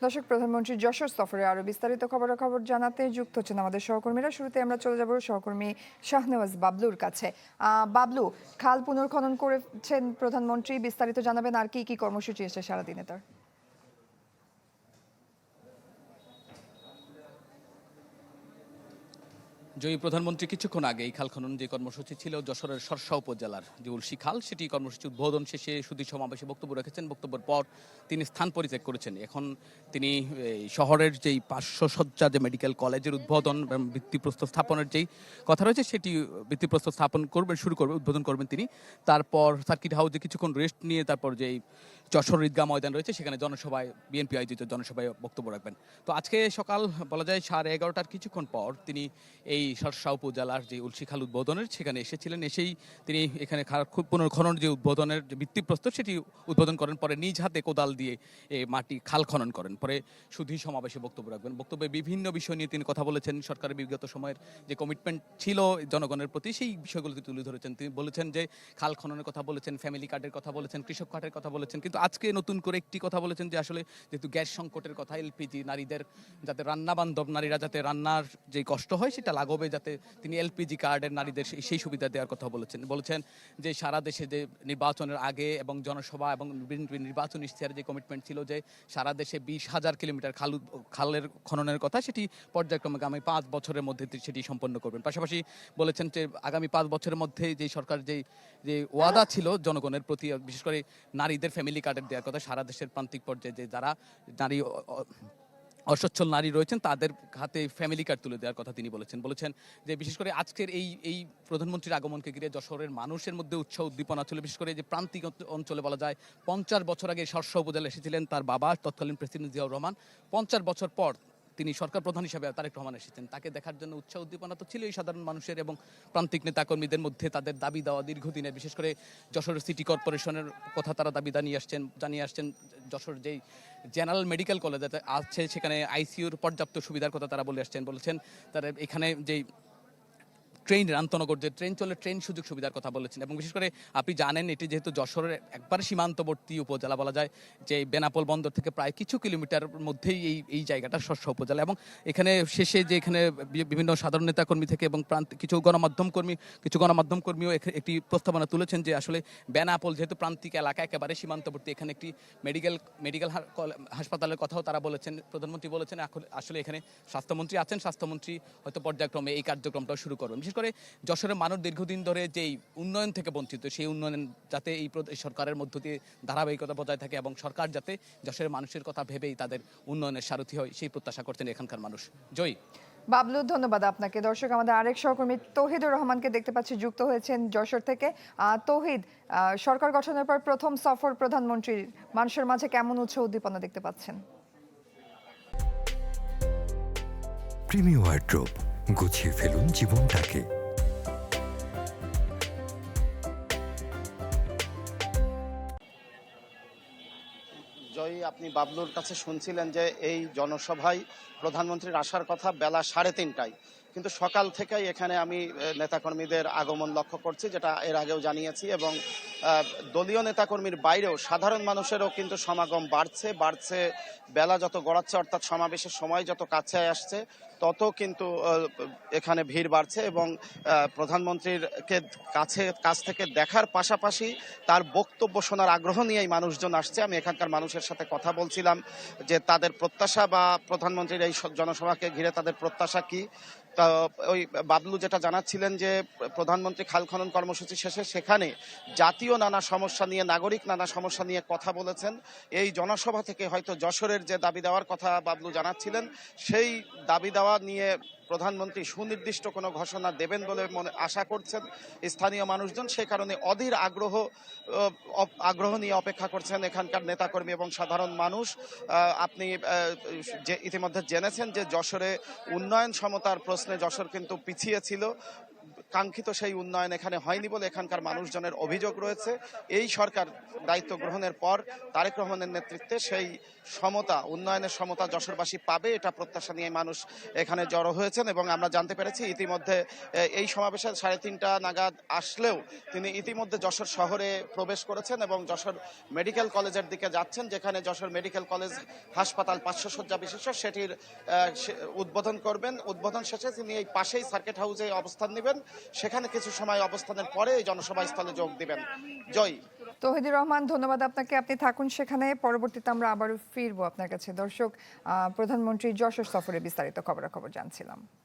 দর্শক, প্রধানমন্ত্রী যশোর সফরে আরো বিস্তারিত খবরাখবর জানাতে যুক্ত হচ্ছেন আমাদের সহকর্মীরা। শুরুতে আমরা চলে যাব সহকর্মী শাহনেওয়াজ বাবলুর কাছে। বাবলু, খাল পুনর্খনন করেছেন প্রধানমন্ত্রী, বিস্তারিত জানাবেন আর কি কি কর্মসূচি এসে সারাদিনে তার? জয়ী প্রধানমন্ত্রী কিছুক্ষণ আগে এই খাল খনন যে কর্মসূচি ছিল যশোরের সরসা উপজেলার যে উলসি খাল, সেটি কর্মসূচি উদ্বোধন শেষে সুধী সমাবেশে বক্তব্য রেখেছেন। বক্তব্যের পর তিনি স্থান পরিত্যাগ করেছেন। এখন তিনি শহরের যেই 500 শয্যা যে মেডিকেল কলেজের উদ্বোধন এবং ভিত্তিপ্রস্তর স্থাপনের যেই কথা রয়েছে সেটি ভিত্তিপ্রস্তর স্থাপন করবেন, উদ্বোধন করবেন তিনি। তারপর সার্কিট হাউসে কিছুক্ষণ রেস্ট নিয়ে তারপর যেই যশোর ঈদগাহ ময়দান রয়েছে সেখানে জনসভায়, বিএনপি আয়োজিত জনসভায় বক্তব্য রাখবেন। তো আজকে সকাল বলা যায় 11:30টার কিছুক্ষণ পর তিনি এই সরসা উপজেলার যে উলসি খাল উদ্বোধনের সেখানে এসেছিলেন। এসেই তিনি এখানে পুনর্খনন যে উদ্বোধনের যে ভিত্তিপ্রস্তর সেটি উদ্বোধন করেন। পরে নিজ হাতে কোদাল দিয়ে মাটি খাল খনন করেন। পরে সুধী সমাবেশে বক্তব্য রাখবেন। বক্তব্যে বিভিন্ন বিষয় নিয়ে তিনি কথা বলেছেন। সরকারের বিগত সময়ের যে কমিটমেন্ট ছিল জনগণের প্রতি সেই বিষয়গুলোকে তুলে ধরেছেন। তিনি বলেছেন যে খাল খননের কথা বলেছেন, ফ্যামিলি কার্ডের কথা বলেছেন, কৃষক কার্ডের কথা বলেছেন। কিন্তু আজকে নতুন করে একটি কথা বলেছেন যে আসলে যেহেতু গ্যাস সংকটের কথা, এলপিজি নারীদের যাতে রান্না বান্ধব, নারীরা যাতে রান্নার যে কষ্ট হয় সেটা লাঘবে, যাতে তিনি এলপিজি কার্ডের নারীদের সেই সুবিধা দেওয়ার কথা বলেছেন যে সারা দেশে যে নির্বাচনের আগে এবং জনসভা এবং নির্বাচন ইশতেহারে যে কমিটমেন্ট ছিল যে সারা দেশে 20,000 কিলোমিটার খালের খননের কথা, সেটি পর্যায়ক্রমে আগামী 5 বছরের মধ্যে সেটি সম্পন্ন করবেন। পাশাপাশি বলেছেন যে আগামী 5 বছরের মধ্যে যে সরকার যে ওয়াদা ছিল জনগণের প্রতি, বিশেষ করে নারীদের ফ্যামিলি কার্ডের দেওয়ার কথা, সারা দেশের প্রান্তিক পর্যায়ে যে যারা নারী অসচ্ছল নারী রয়েছেন তাদের হাতে ফ্যামিলি কার্ড তুলে দেওয়ার কথা তিনি বলেছেন যে বিশেষ করে আজকের এই প্রধানমন্ত্রীর আগমনকে ঘিরে যশোরের মানুষের মধ্যে উৎসাহ উদ্দীপনা ছিল। বিশেষ করে যে প্রান্তিক অঞ্চলে বলা যায় 50 বছর আগে সরসা উপজেলা এসেছিলেন তার বাবা তৎকালীন প্রেসিডেন্ট জিয়াউর রহমান। 50 বছর পর তিনি সরকার প্রধান হিসেবে তারেক রহমান এসেছেন। তাকে দেখার জন্য উৎসাহ উদ্দীপনা তো ছিলই সাধারণ মানুষের এবং প্রান্তিক নেতাকর্মীদের মধ্যে। তাদের দাবি দেওয়া দীর্ঘদিনের, বিশেষ করে যশোরের সিটি কর্পোরেশনের কথা তারা জানিয়ে আসছেন। যশোর যেই জেনারেল মেডিকেল কলেজ আছে সেখানে আইসিইউর পর্যাপ্ত সুবিধার কথা তারা বলেছেন। তারা এখানে যেই ট্রেন, আন্তনগর যে ট্রেন চলে, ট্রেন সুযোগ সুবিধার কথা বলেছেন। এবং বিশেষ করে আপনি জানেন এটি যেহেতু যশোরের একবার সীমান্তবর্তী উপজেলা, বলা যায় যে বেনাপোল বন্দর থেকে প্রায় কিছু কিলোমিটার মধ্যেই এই জায়গাটা সরসা উপজেলা। এবং এখানে শেষে যে এখানে বিভিন্ন সাধারণ নেতাকর্মী থেকে এবং কিছু গণমাধ্যম কর্মীও একটি প্রস্তাবনা তুলেছেন যে আসলে বেনাপোল যেহেতু প্রান্তিক এলাকা, একেবারে সীমান্তবর্তী, এখানে একটি মেডিকেল হাসপাতালের কথাও তারা বলেছেন। প্রধানমন্ত্রী বলেছেন আসলে এখানে স্বাস্থ্যমন্ত্রী আছেন, স্বাস্থ্যমন্ত্রী হয়তো পর্যায়ক্রমে এই কার্যক্রমটাও শুরু করবেন। বিশেষ করে যশোরের মানুষ দীর্ঘদিন ধরে যেই উন্নয়ন থেকে বঞ্চিত, সেই উন্নয়ন যাতে এই সরকারের মধ্য দিয়ে ধারাবাহিকতা বজায় থাকে এবং সরকার যাতে যশোরের মানুষের কথা ভেবেই তাদের উন্নয়নের সারথি হয়, সেই প্রত্যাশা করছেন এখানকার মানুষ। জয়ী। বাবলু, ধন্যবাদ আপনাকে। দর্শক, আমাদের আরেক সহকর্মী তৌহিদুর রহমানকে দেখতে পাচ্ছি যুক্ত হয়েছেন যশোর থেকে। তৌহিদ, সরকার গঠনের পর প্রথম সফর প্রধানমন্ত্রীর, মানুষের মাঝে কেমন উৎসাহ উদ্দীপনা দেখতে পাচ্ছেন? প্রিমিয়ার ওয়ারড্রোব, গুছিয়ে ফেলুন জীবনটাকে। জয়ী, আপনি বাবলুর কাছে শুনছিলেন যে এই জনসভায় প্রধানমন্ত্রীর আসার কথা বেলা 3:30টায়, কিন্তু সকাল থেকেই এখানে আমি নেতাকর্মীদের আগমন লক্ষ্য করছি, যেটা এর আগেও জানিয়েছি। এবং দলীয় নেতাকর্মীর বাইরেও সাধারণ মানুষেরও কিন্তু সমাগম বাড়ছে। বেলা যত গড়াচ্ছে, অর্থাৎ সমাবেশের সময় যত কাছে আসছে, তত কিন্তু এখানে ভিড় বাড়ছে। এবং প্রধানমন্ত্রীর কাছ থেকে দেখার পাশাপাশি তার বক্তব্য শোনার আগ্রহ নিয়েই মানুষজন আসছে। আমি এখানকার মানুষের সাথে কথা বলছিলাম যে তাদের প্রত্যাশা বা প্রধানমন্ত্রীর এই জনসভাকে ঘিরে তাদের প্রত্যাশা কি। তা ওই বাবলু যেটা জানাচ্ছিলেন যে প্রধানমন্ত্রী খাল খনন কর্মসূচি শেষে সেখানে জাতীয় নানা সমস্যা নিয়ে, নাগরিক নানা সমস্যা নিয়ে কথা বলেছেন। এই জনসভা থেকে হয়তো যশোরের যে দাবি দেওয়ার কথা বাবলু জানাচ্ছিলেন, সেই দাবি দেওয়া নিয়ে প্রধানমন্ত্রী সুনির্দিষ্ট কোনো ঘোষণা দেবেন বলে আশা করছেন স্থানীয় মানুষজন। সেই কারণে অধীর আগ্রহ নিয়ে অপেক্ষা করছেন এখানকার নেতাকর্মী এবং সাধারণ মানুষ। আপনি যে ইতিমধ্যে জেনেছেন যে যশোরে উন্নয়ন সমতার প্রশ্নে যশোর কিন্তু পিছিয়ে ছিল। কাঙ্ক্ষিত সেই উন্নয়ন এখানে হয়নি বলে এখানকার মানুষজনের অভিযোগ রয়েছে। এই সরকার দায়িত্ব গ্রহণের পর তারেক রহমানের নেতৃত্বে সেই সমতা, উন্নয়নের সমতা যশোরবাসী পাবে, এটা প্রত্যাশা নিয়ে মানুষ এখানে জড়ো হয়েছেন। এবং আমরা জানতে পেরেছি ইতিমধ্যে এই সমাবেশে 3:30 নাগাদ আসলেও তিনি ইতিমধ্যে যশোর শহরে প্রবেশ করেছেন এবং যশোর মেডিকেল কলেজের দিকে যাচ্ছেন, যেখানে যশোর মেডিকেল কলেজ হাসপাতাল 500 শয্যা বিশিষ্ট সেটির উদ্বোধন করবেন। উদ্বোধন শেষে তিনি এই পাশেই সার্কিট হাউসে অবস্থান নেবেন, সেখানে কিছু সময় অবস্থানের পরে এই জনসভা স্থলে যোগ দিবেন। জয়। তৌহিদুর রহমান, ধন্যবাদ আপনাকে। আপনি থাকুন সেখানে, পরবর্তীতে আমরা আবারও ফিরবো আপনার কাছে। দর্শক, প্রধানমন্ত্রীর যশোর সফরে বিস্তারিত খবরাখবর জানছিলাম।